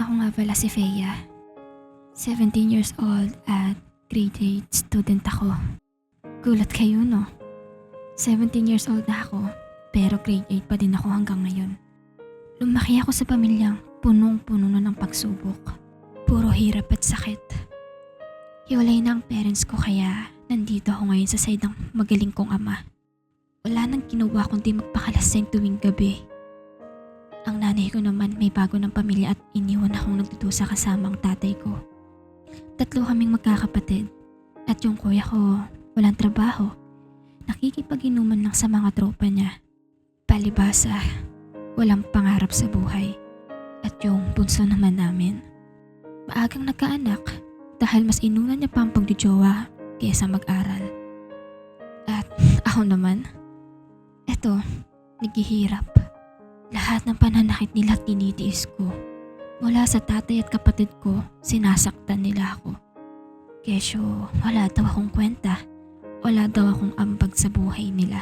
Ako nga pala si Feya. 17 years old at grade 8 student ako. Gulat kayo, no? 17 years old na ako, pero grade 8 pa din ako hanggang ngayon. Lumaki ako sa pamilyang punong-puno na ng pagsubok. Puro hirap at sakit. Hiwalay na ang parents ko kaya nandito ako ngayon sa side ng magaling kong ama. Wala nang ginawa kundi magpakalaseng tuwing gabi. Ang nanay ko naman may bago ng pamilya at iniwan akong nagtutusa kasama ang tatay ko. 3 kaming magkakapatid at yung kuya ko walang trabaho. Nakikipag-inuman lang sa mga tropa niya. Palibasa, walang pangarap sa buhay. At yung bunso naman namin, maagang nagkaanak dahil mas inunan niya pa ang pagdijowa kaysa mag-aral. At ako naman, eto, naghihirap. Lahat ng pananakit nila tinitiis ko. Mula sa tatay at kapatid ko, sinasaktan nila ako. Kesyo, wala daw akong kwenta. Wala daw akong ambag sa buhay nila.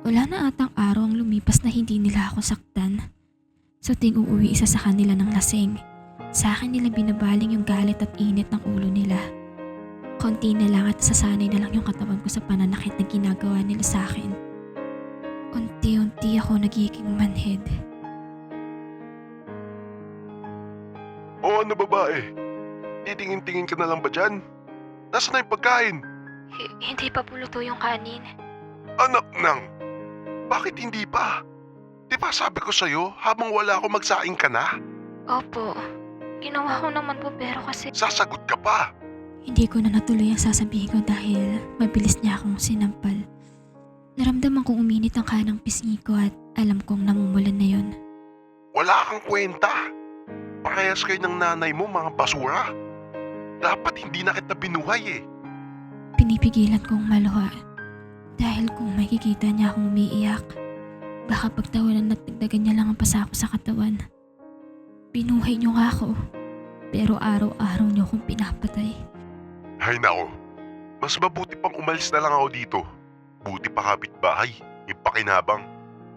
Wala na atang araw ang lumipas na hindi nila ako saktan. So ting uuwi isa sa kanila ng lasing. Sa akin nila binabaling yung galit at init ng ulo nila. Konti na lang at sasanay na lang yung katawan ko sa pananakit na ginagawa nila sa akin. Unti-unti ako nagiging manhid. O ano babae? Titingin-tingin ka na lang ba dyan? Nasaan na yung pagkain? Hindi pa po luto yung kanin. Anak nang, bakit hindi pa? Di ba sabi ko sa'yo, habang wala ako magsaing ka na? Opo, ginawa ko naman po pero kasi Sasagot ka pa. hindi ko na natuloy ang sasabihin ko dahil mabilis niya akong sinampal. Naramdaman kong uminit ang kanang pisngi ko at alam kong namumulan na yon. Wala kang kwenta. Parehas kayo ng nanay mo, mga basura. Dapat hindi na kita binuhay eh. Pinipigilan kong maluha dahil kung makikita niya akong umiiyak, baka pagtawanan at dagdagan niya lang ang pasa ko sa katawan. Binuhay niyo nga ako, pero araw-araw niyo akong pinapatay. Hay nako, mas mabuti pang umalis na lang ako dito. Buti pa kapitbahay, yung pakinabang.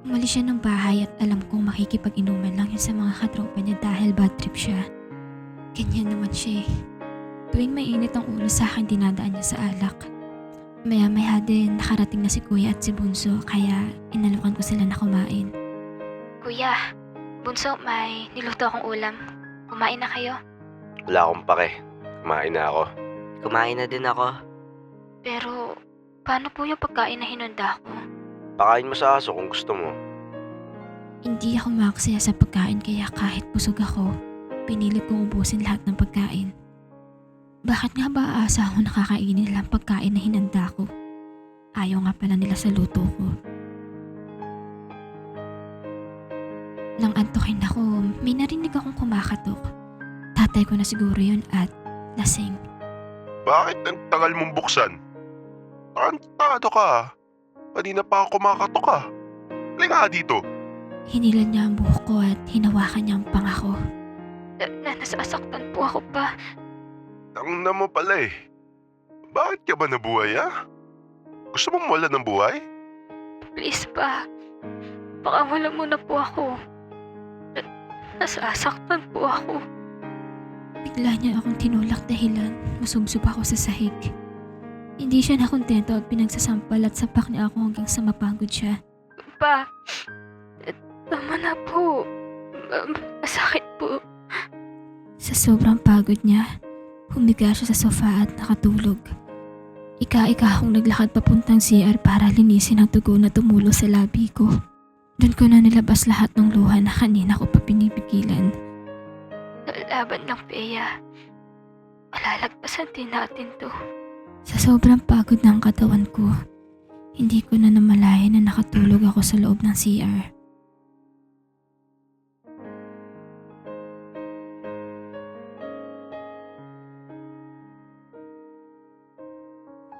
Umalis siya ng bahay at alam kong makikipag-inuman lang yun sa mga katropa niya dahil bad trip siya. Ganyan naman siya eh. Tuwing mainit ang ulo sa akin, dinadaan niya sa alak. Maya-maya din nakarating na si Kuya at si Bunso kaya inalukan ko sila na kumain. Kuya, Bunso, may niluto akong ulam. Kumain na kayo? Wala akong pake. Kumain na ako. Kumain na din ako. Pero paano po yung pagkain na hinanda ko? Pakain mo sa aso kung gusto mo. Hindi ako makaksaya sa pagkain kaya kahit busog ako, pinilit kong ubusin lahat ng pagkain. Bakit nga ba aasa ako nakakainin nila ang pagkain na hinanda ko? Ayaw nga pala nila sa luto ko. Nang antukin ako, may narinig akong kumakatok. Tatay ko na siguro yun at lasing. Bakit ang tagal mong buksan? Tarantado ka. Kanina pa ako kumakatok ka. Halika nga dito. Hinilan niya ang buhok ko at hinawakan niya ang panga ko. Nasasaktan po ako pa. Tangna mo pala eh. Bakit ka ba nabuhay ha? Gusto mong wala ng buhay? Please pa. Baka wala muna po ako. Nasasaktan po ako. Bigla niya akong tinulak dahilan masubsob ako sa sahig. Hindi siya nakontento at pinagsasampal at sapak niya ako hanggang sa mapagod siya. Pa, tama na po. Masakit po. Sa sobrang pagod niya, humiga siya sa sofa at nakatulog. Ika-ika akong naglakad papuntang CR para linisin ang dugo na tumulo sa labi ko. Doon ko na nilabas lahat ng luha na kanina ko pa pinipigilan. Laban lang, Peya. Malalagpasan din natin to. Sa sobrang pagod ng katawan ko, hindi ko na namalayan na nakatulog ako sa loob ng CR.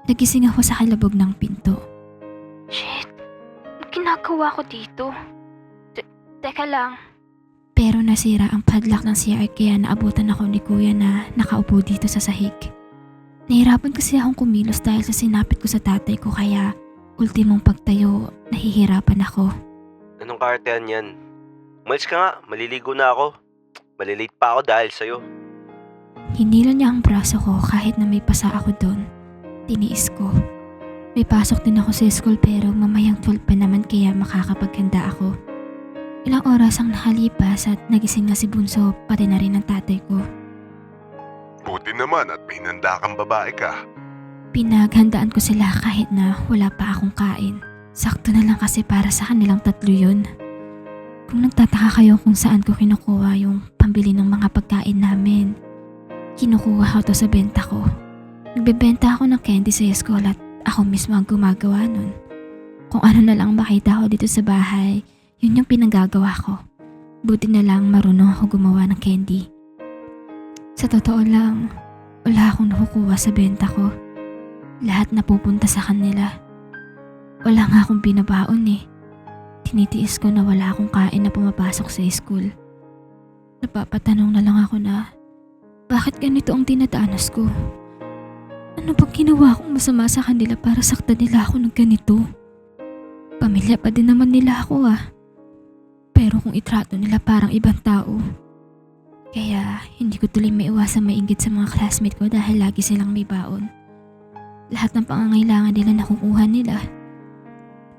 Nagising ako sa kalabog ng pinto. Shit! Anong ginagawa ko dito? Teka lang. Pero nasira ang padlock ng CR kaya naabutan ako ni Kuya na nakaupo dito sa sahig. Nahirapan kasi akong kumilos dahil sa sinapit ko sa tatay ko kaya ultimong pagtayo, nahihirapan ako. Anong kaartehan yan? Umalis ka nga, maliligo na ako. Malilate pa ako dahil sa'yo. Hinila niya ang braso ko kahit na may pasa ako doon. Tiniis ko. May pasok din ako sa school pero mamayang 12 pa naman kaya makakapaghanda ako. Ilang oras ang nakalipas at nagising na si Bunso pati na rin ang tatay ko. Buti naman at may nanda kang babae ka. Pinaghandaan ko sila kahit na wala pa akong kain. Sakto na lang kasi para sa kanilang tatlo yun. Kung nagtataka kayo kung saan ko kinukuha yung pambili ng mga pagkain namin, kinukuha ko to sa benta ko. Nagbebenta ako ng candy sa school at ako mismo ang gumagawa nun. Kung ano na lang makita ko dito sa bahay, yun yung pinanggagawa ko. Buti na lang marunong ako gumawa ng candy. Sa totoo lang, wala akong nakukuha sa benta ko. Lahat napupunta sa kanila. Wala nga akong binabaon eh. Tinitiis ko na wala akong kain na pumapasok sa school. Napapatanong na lang ako na, bakit ganito ang dinadanas ko? Ano bang ginawa kong masama sa kanila para saktan nila ako ng ganito? Pamilya pa din naman nila ako ah. Pero kung itrato nila parang ibang tao. Kaya hindi ko tuloy maiwasang mainggit sa mga classmate ko dahil lagi silang may baon. Lahat ng pangangailangan nila nakukuha nila.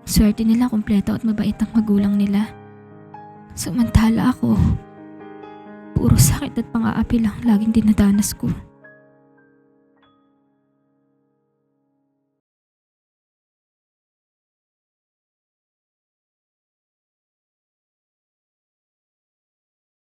Swerte nila kumpleto at mabait ang magulang nila. Samantala ako, puro sakit at pang-aapi lang laging dinadanas ko.